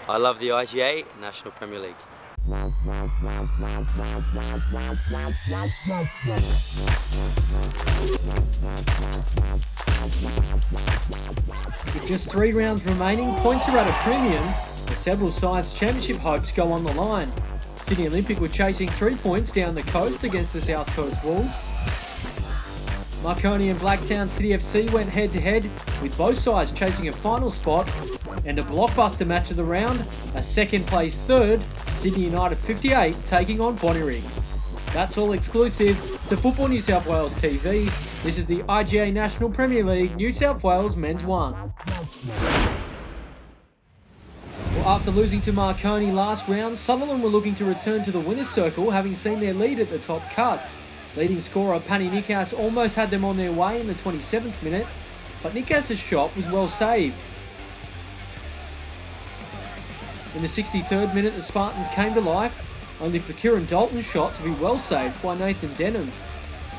I love the IGA National Premier League. With just 3 rounds remaining, points are at a premium as several sides' championship hopes go on the line. Sydney Olympic were chasing 3 points down the coast against the South Coast Wolves. Marconi and Blacktown City FC went head-to-head, with both sides chasing a final spot, and a blockbuster match of the round, a second-place third, Sydney United 58 taking on Bonnyrigg. That's all exclusive to Football New South Wales TV. This is the IGA National Premier League New South Wales Men's 1. Well, after losing to Marconi last round, Sutherland were looking to return to the winner's circle, having seen their lead at the top cut. Leading scorer Paddy Nikas almost had them on their way in the 27th minute, but Nikas' shot was well saved. In the 63rd minute, the Spartans came to life, only for Kieran Dalton's shot to be well saved by Nathan Denham.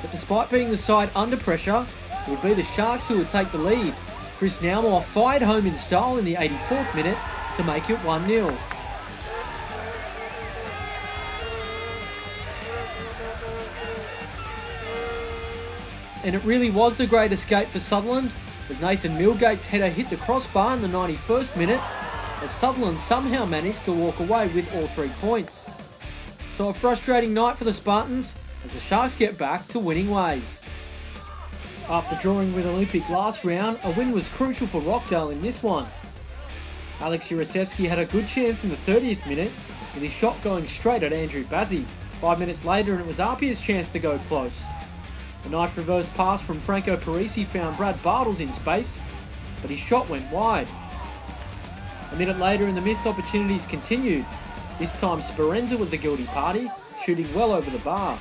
But despite being the side under pressure, it would be the Sharks who would take the lead. Chris Naumore fired home in style in the 84th minute to make it 1-0. And it really was the great escape for Sutherland, as Nathan Milgate's header hit the crossbar in the 91st minute, as Sutherland somehow managed to walk away with all 3 points. So a frustrating night for the Spartans, as the Sharks get back to winning ways. After drawing with Olympic last round, a win was crucial for Rockdale in this one. Alex Jurasevski had a good chance in the 30th minute, with his shot going straight at Andrew Bazzi. 5 minutes later, and it was APIA's chance to go close. A nice reverse pass from Franco Parisi found Brad Bartles in space, but his shot went wide. A minute later and the missed opportunities continued. This time Sperenza was the guilty party, shooting well over the bar.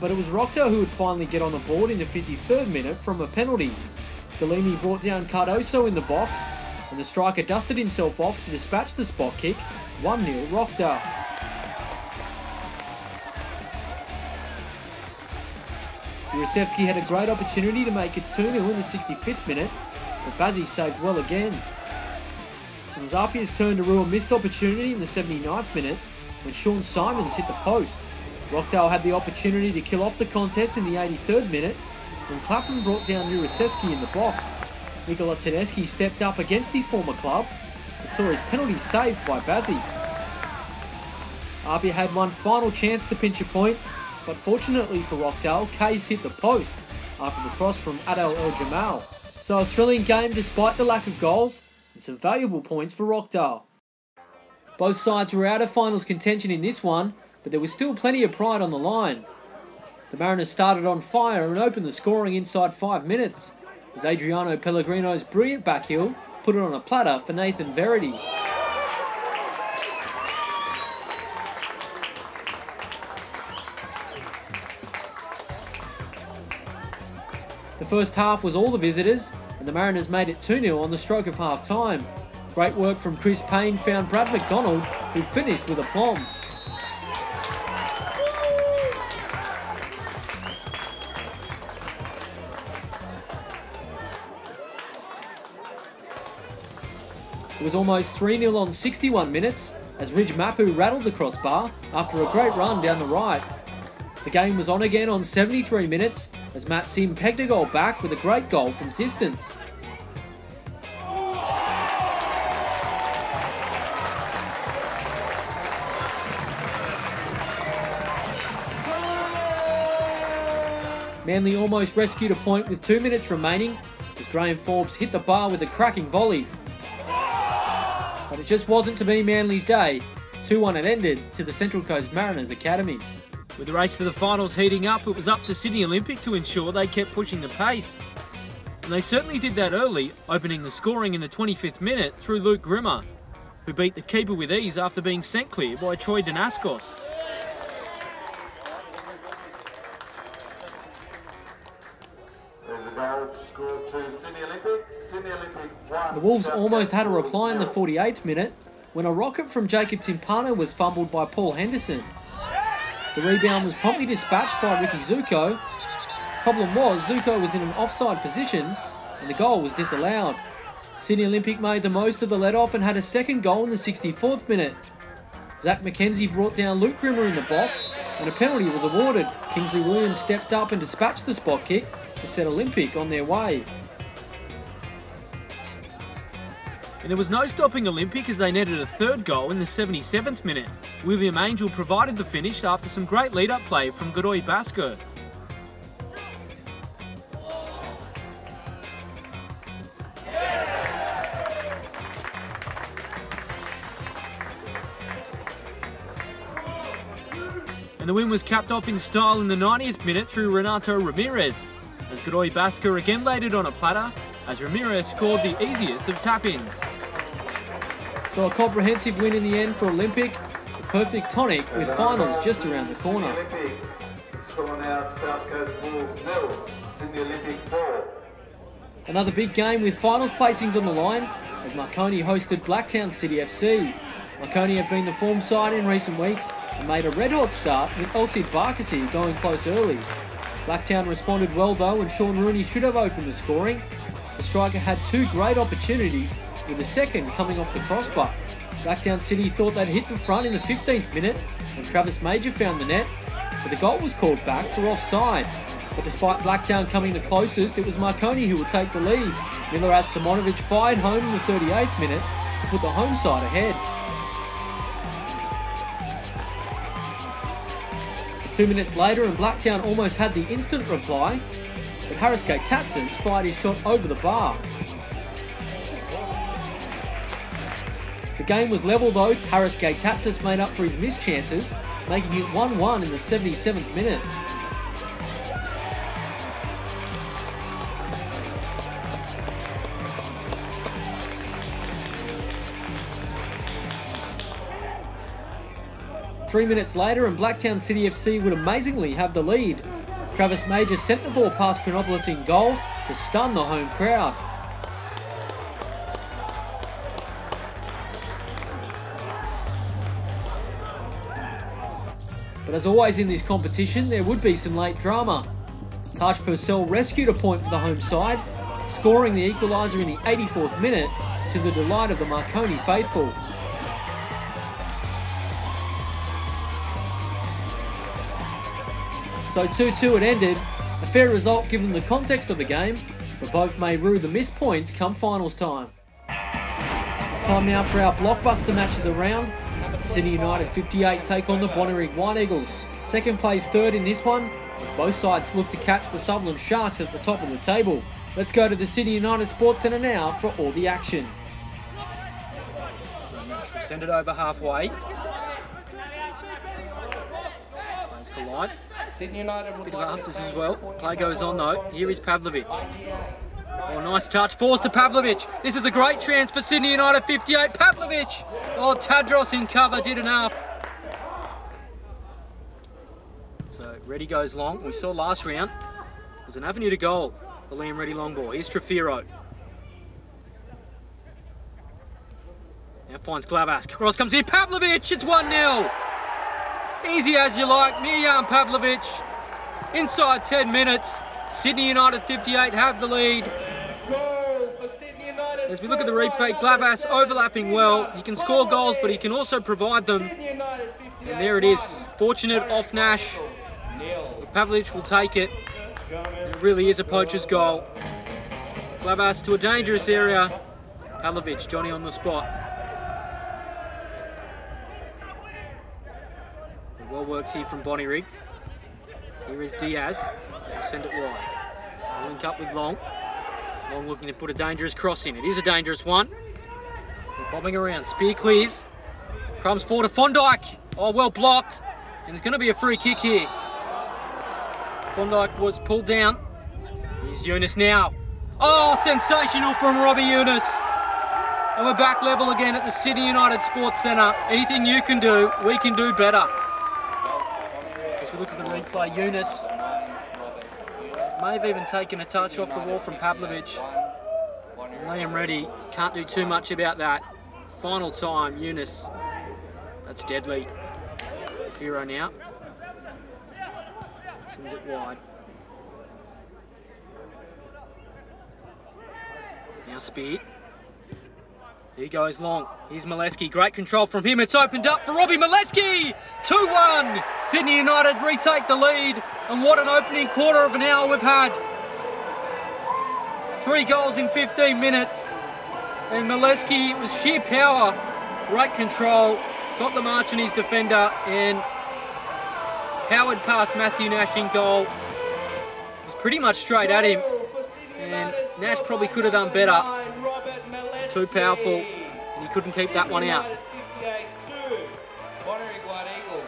But it was Rockdale who would finally get on the board in the 53rd minute from a penalty. Galimi brought down Cardoso in the box, and the striker dusted himself off to dispatch the spot kick, 1-0 Rockdale. Jurasevski had a great opportunity to make it 2-0 in the 65th minute, but Bazzi saved well again. It was APIA's turn to rue a missed opportunity in the 79th minute when Sean Simons hit the post. Rockdale had the opportunity to kill off the contest in the 83rd minute when Clapham brought down Jurasevski in the box. Nikola Tedeschi stepped up against his former club but saw his penalty saved by Bazzi. APIA had one final chance to pinch a point, but fortunately for Rockdale, Kays hit the post after the cross from Adel El Jamal. So a thrilling game despite the lack of goals, and some valuable points for Rockdale. Both sides were out of finals contention in this one, but there was still plenty of pride on the line. The Mariners started on fire and opened the scoring inside 5 minutes, as Adriano Pellegrino's brilliant backheel put it on a platter for Nathan Verity. The first half was all the visitors, and the Mariners made it 2-0 on the stroke of half-time. Great work from Chris Payne found Brad McDonald, who finished with aplomb. It was almost 3-0 on 61 minutes, as Ridge Mapu rattled the crossbar after a great run down the right. The game was on again on 73 minutes, as Matt Sim pegged a goal back with a great goal from distance. Manly almost rescued a point with 2 minutes remaining, as Graham Forbes hit the bar with a cracking volley. But it just wasn't to be Manly's day. 2-1 it ended to the Central Coast Mariners Academy. With the race to the finals heating up, it was up to Sydney Olympic to ensure they kept pushing the pace. And they certainly did that early, opening the scoring in the 25th minute through Luke Grimmer, who beat the keeper with ease after being sent clear by Troy Danaskos. There's a goal scored to Sydney Olympic. Sydney Olympic 1. The Wolves almost had a reply in the 48th minute when a rocket from Jacob Timpano was fumbled by Paul Henderson. The rebound was promptly dispatched by Ricky Zuko. Problem was, Zuko was in an offside position and the goal was disallowed. Sydney Olympic made the most of the let-off and had a second goal in the 64th minute. Zach McKenzie brought down Luke Grimmer in the box, and a penalty was awarded. Kingsley Williams stepped up and dispatched the spot kick to set Olympic on their way. And there was no stopping Olympic as they netted a third goal in the 77th minute. William Angel provided the finish after some great lead-up play from Godoy Basker. And the win was capped off in style in the 90th minute through Renato Ramirez, as Godoy Basker again laid it on a platter, as Ramirez scored the easiest of tap-ins. So a comprehensive win in the end for Olympic, the perfect tonic with finals just around the corner. Olympic. The score now, South Coast Wolves 0, Sydney Olympic 4. Another big game with finals placings on the line as Marconi hosted Blacktown City FC. Marconi have been the form side in recent weeks and made a red-hot start with Elsid Barkasi going close early. Blacktown responded well though, and Sean Rooney should have opened the scoring. The striker had two great opportunities, with the second coming off the crossbar. Blacktown City thought they'd hit the front in the 15th minute when Travis Major found the net, but the goal was called back for offside. But despite Blacktown coming the closest, it was Marconi who would take the lead. Milorad Simonovic fired home in the 38th minute to put the home side ahead. 2 minutes later and Blacktown almost had the instant reply, but Harris Gaitatzis fired his shot over the bar. The game was level though. Harris Gaitatzis made up for his missed chances, making it 1-1 in the 77th minute. Three minutes later and Blacktown City FC would amazingly have the lead. Travis Major sent the ball past Chronopoulos in goal to stun the home crowd. But as always in this competition, there would be some late drama. Taj Purcell rescued a point for the home side, scoring the equaliser in the 84th minute to the delight of the Marconi faithful. So 2-2 it ended, a fair result given the context of the game, but both may rue the missed points come finals time. Time now for our blockbuster match of the round. Sydney United 58 take on the Bonnyrigg White Eagles. Second plays third in this one, as both sides look to catch the Sutherland Sharks at the top of the table. Let's go to the Sydney United Sports Centre now for all the action. So Mitch will send it over halfway. Plays collide. Sydney United Bit of afters as well. Play goes on though. Here is Pavlovic. Oh, nice touch. Forced to Pavlovic. This is a great chance for Sydney United 58. Pavlovic. Oh, Tadros in cover did enough. So Reddy goes long. We saw last round. There's an avenue to goal. The Liam Reddy long ball. Here's Trefiro. Now finds Glavas. Cross comes in. Pavlovic. It's 1-0. Easy as you like. Mirjan Pavlovic. Inside 10 minutes. Sydney United 58 have the lead. As we look at the replay, Glavas overlapping well. He can score goals, but he can also provide them. And there it is. Fortunate off Nash. But Pavlovic will take it. It really is a poacher's goal. Glavas to a dangerous area. Pavlovic, Johnny on the spot. Well worked here from Bonnyrigg. Here is Diaz. They'll send it wide. They'll link up with Long. Long looking to put a dangerous cross in. It is a dangerous one. They're bobbing around. Spear clears. Crumbs forward to Fondike. Oh, well blocked. And there's going to be a free kick here. Fondike was pulled down. Here's Eunice now. Oh, sensational from Robbie Eunice. And we're back level again at the Sydney United Sports Centre. Anything you can do, we can do better. As we look at the replay, Eunice may have even taken a touch off the wall from Pavlovic. And Liam Reddy can't do too much about that. Final time, Eunice. That's deadly. Firo now. Sends it wide. Now Speed. He goes long. Here's Molesky. Great control from him. It's opened up for Robbie Molesky. 2-1. Sydney United retake the lead. And what an opening quarter of an hour we've had. 3 goals in 15 minutes. And Molesky, it was sheer power. Great control. Got the march on his defender and powered past Matthew Nash in goal. It was pretty much straight at him. And Nash probably could have done better. Too powerful, and he couldn't keep that one out. Bonnyrigg White Eagles,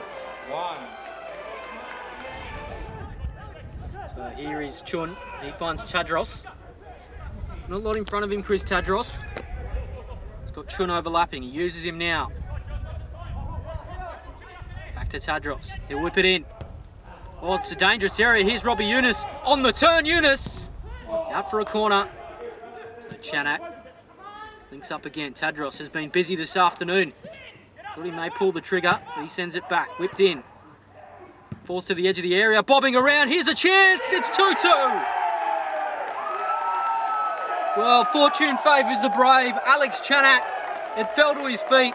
1. So here is Chun. He finds Tadros. Not a lot in front of him, Chris Tadros. He's got Chun overlapping. He uses him now. Back to Tadros. He'll whip it in. Oh, it's a dangerous area. Here's Robbie Eunice on the turn. Eunice out for a corner. So Chanak links up again. Tadros has been busy this afternoon. Thought he may pull the trigger, but he sends it back. Whipped in. Falls to the edge of the area. Bobbing around. Here's a chance. It's 2-2. Well, fortune favours the brave. Alex Chanak. It fell to his feet.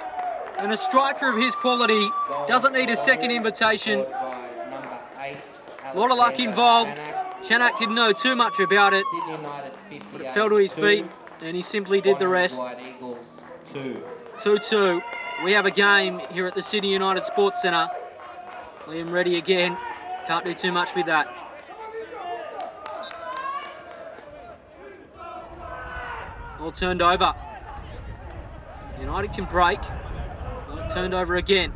And a striker of his quality doesn't need a second invitation. A lot of luck involved. Chanak didn't know too much about it, but it fell to his feet. And he simply did the rest. 2-2. We have a game here at the Sydney United Sports Centre. Liam Reddy again. Can't do too much with that. All turned over. United can break. Well, turned over again.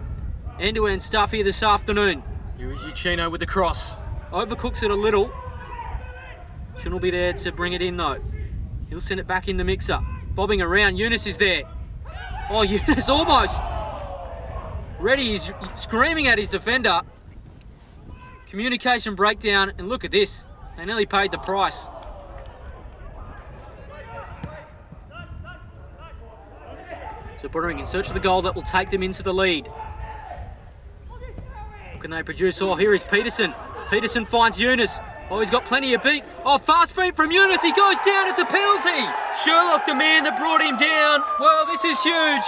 End-to-end stuff here this afternoon. Here is Uchino with the cross. Overcooks it a little. Chun will be there to bring it in though. He'll send it back in the mixer. Bobbing around, Eunice is there. Oh, Eunice almost. Reddy is screaming at his defender. Communication breakdown, and look at this. They nearly paid the price. So Bonnyrigg in search of the goal that will take them into the lead. What can they produce? Oh, here is Peterson. Peterson finds Eunice. Oh, he's got plenty of beat. Oh, fast feet from Eunice. He goes down. It's a penalty. Sherlock, the man that brought him down. Well, this is huge.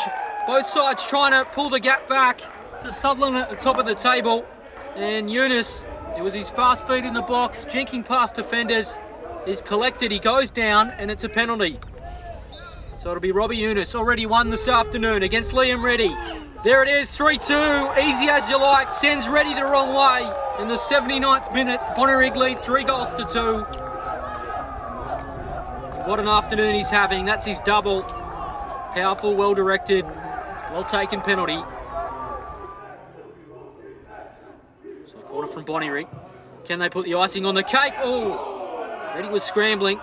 Both sides trying to pull the gap back to Sutherland at the top of the table. And Eunice, it was his fast feet in the box, jinking past defenders. He's collected. He goes down, and it's a penalty. So it'll be Robbie Eunice, already won this afternoon against Liam Reddy. There it is, 3-2, easy as you like, sends Reddy the wrong way. In the 79th minute, Bonnyrigg lead 3-2. And what an afternoon he's having, that's his double. Powerful, well-directed, well-taken penalty. So corner from Bonnyrigg. Can they put the icing on the cake? Oh, Reddy was scrambling.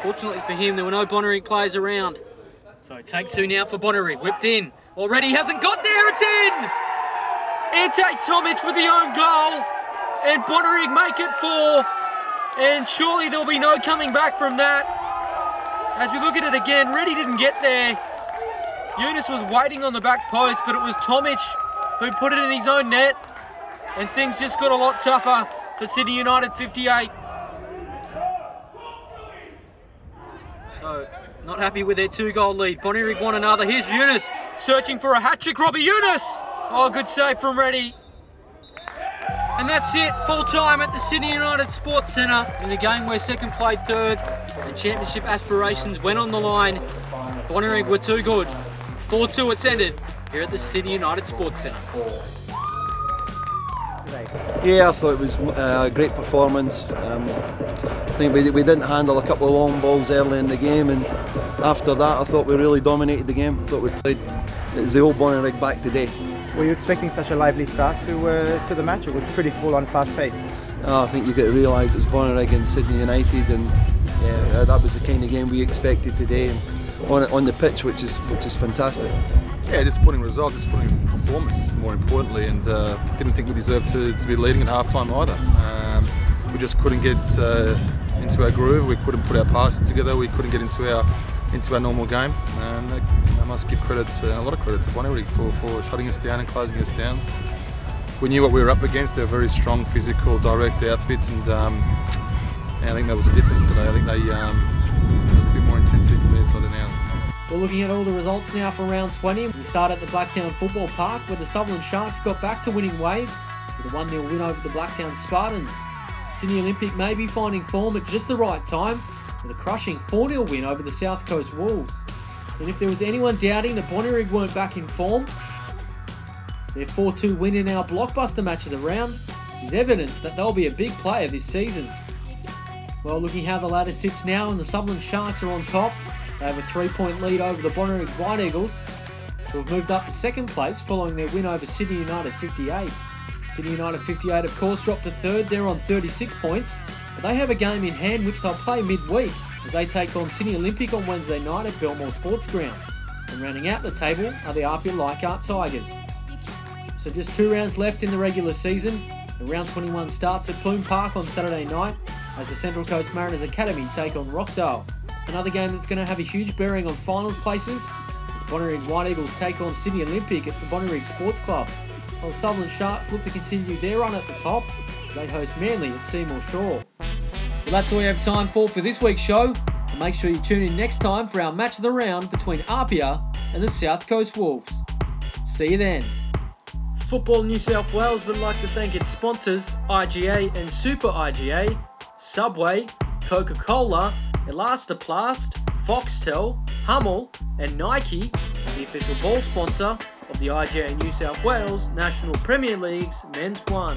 Fortunately for him, there were no Bonnyrigg players around. So take 2 now for Bonnyrigg, whipped in. Already hasn't got there, it's in! Ante Tomic with the own goal, and Bonnyrigg make it 4, and surely there'll be no coming back from that. As we look at it again, Reddy didn't get there. Eunice was waiting on the back post, but it was Tomic who put it in his own net, and things just got a lot tougher for Sydney United 58. So, not happy with their 2-goal lead. Bonnyrigg want another. Here's Eunice searching for a hat-trick. Robbie Eunice! Oh, good save from Reddy. And that's it. Full time at the Sydney United Sports Centre in a game where second played third and championship aspirations went on the line. Bonnyrigg were too good. 4-2 it's ended here at the Sydney United Sports Centre. Yeah, I thought it was a great performance. I think we didn't handle a couple of long balls early in the game, and after that I thought we really dominated the game. I thought we played, it was the old Bonnyrigg back today. Were you expecting such a lively start to the match? It was pretty full on, fast paced. I think you've got to realise it's Bonnyrigg and Sydney United, and yeah, that was the kind of game we expected today, and on the pitch, which is fantastic. Yeah, disappointing result, disappointing performance more importantly, and didn't think we deserved to be leading at half-time either. We just couldn't get into our groove, we couldn't put our passes together, we couldn't get into our normal game, and I must give credit a lot of credit to Bonnyrigg for shutting us down and closing us down. We knew what we were up against. They're a very strong, physical, direct outfit, and I think that was the difference today. I think there was a bit more intensity from their side than ours. We're looking at all the results now for round 20. We start at the Blacktown Football Park, where the Sutherland Sharks got back to winning ways with a 1-0 win over the Blacktown Spartans. Sydney Olympic may be finding form at just the right time with a crushing 4-0 win over the South Coast Wolves. And if there was anyone doubting that Bonnyrigg weren't back in form, their 4-2 win in our blockbuster match of the round is evidence that they'll be a big player this season. Well, looking how the ladder sits now, and the Sutherland Sharks are on top. They have a 3-point lead over the Bonnyrigg White Eagles, who have moved up to second place following their win over Sydney United 58. Sydney United 58, of course, dropped to third. They're on 36 points, but they have a game in hand which they'll play midweek as they take on Sydney Olympic on Wednesday night at Belmore Sports Ground. And rounding out the table are the APIA-Leichhardt Tigers. So just 2 rounds left in the regular season. The round 21 starts at Cromer Park on Saturday night as the Central Coast Mariners Academy take on Rockdale. Another game that's going to have a huge bearing on finals places as Bonnyrigg White Eagles take on Sydney Olympic at the Bonnyrigg Sports Club, while the Sutherland Sharks look to continue their run at the top as they host Manly at Seymour Shore. Well, that's all we have time for this week's show, and make sure you tune in next time for our match of the round between APIA and the South Coast Wolves. See you then. Football New South Wales would like to thank its sponsors, IGA and Super IGA, Subway, Coca-Cola, Elastoplast, Foxtel, Hummel and Nike, the official ball sponsor of the IGA New South Wales National Premier League's Men's 1.